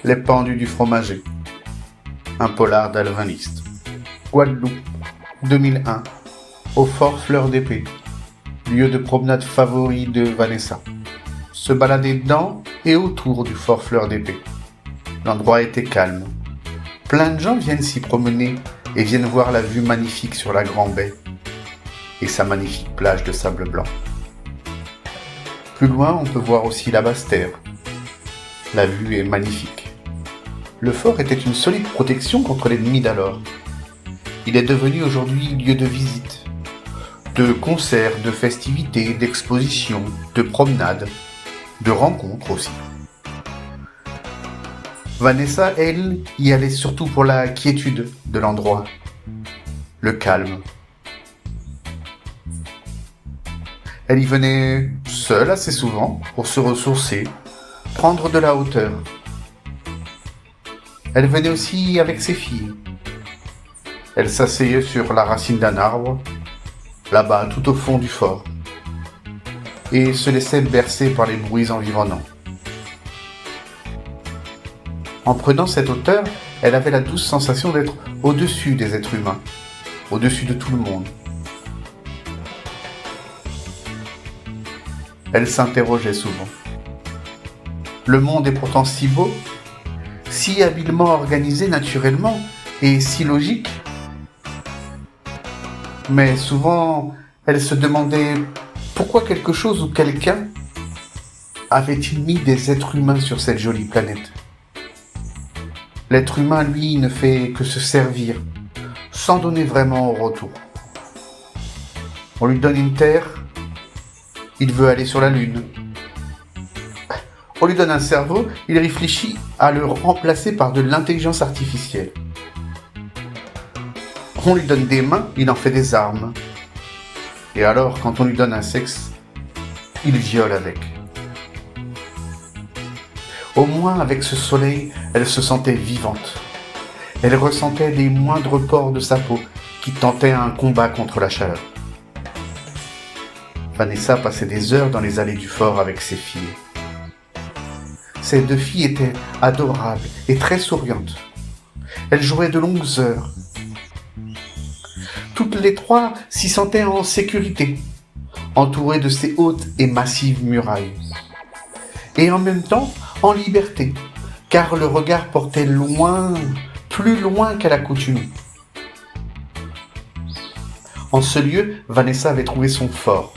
Les pendus du fromager. Un polar d'Alvin List. Guadeloupe, 2001. Au fort Fleur d'Épée. Lieu de promenade favori de Vanessa. Se balader dans et autour du fort Fleur d'Épée. L'endroit était calme. Plein de gens viennent s'y promener et viennent voir la vue magnifique sur la Grande Baie et sa magnifique plage de sable blanc. Plus loin, on peut voir aussi la Basse-Terre. La vue est magnifique. Le fort était une solide protection contre l'ennemi d'alors. Il est devenu aujourd'hui lieu de visite, de concerts, de festivités, d'expositions, de promenades, de rencontres aussi. Vanessa, elle, y allait surtout pour la quiétude de l'endroit, le calme. Elle y venait seule assez souvent pour se ressourcer, prendre de la hauteur. Elle venait aussi avec ses filles. Elle s'asseyait sur la racine d'un arbre, là-bas tout au fond du fort, et se laissait bercer par les bruits environnants. En prenant cette hauteur, elle avait la douce sensation d'être au-dessus des êtres humains, au-dessus de tout le monde. Elle s'interrogeait souvent. Le monde est pourtant si beau, si habilement organisé naturellement et si logique. Mais souvent, elle se demandait pourquoi quelque chose ou quelqu'un avait-il mis des êtres humains sur cette jolie planète. L'être humain, lui, ne fait que se servir, sans donner vraiment au retour. On lui donne une terre, il veut aller sur la lune. On lui donne un cerveau, il réfléchit à le remplacer par de l'intelligence artificielle. On lui donne des mains, il en fait des armes. Et alors, quand on lui donne un sexe, il viole avec. Au moins, avec ce soleil, elle se sentait vivante. Elle ressentait les moindres pores de sa peau qui tentaient un combat contre la chaleur. Vanessa passait des heures dans les allées du fort avec ses filles. Ces deux filles étaient adorables et très souriantes. Elles jouaient de longues heures. Toutes les trois s'y sentaient en sécurité, entourées de ces hautes et massives murailles. Et en même temps, en liberté, car le regard portait loin, plus loin qu'à l'accoutumée. En ce lieu, Vanessa avait trouvé son fort,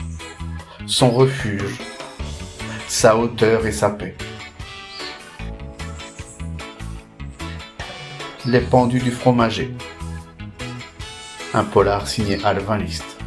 son refuge, sa hauteur et sa paix. Les pendus du fromager. Un polar signé Alvin List.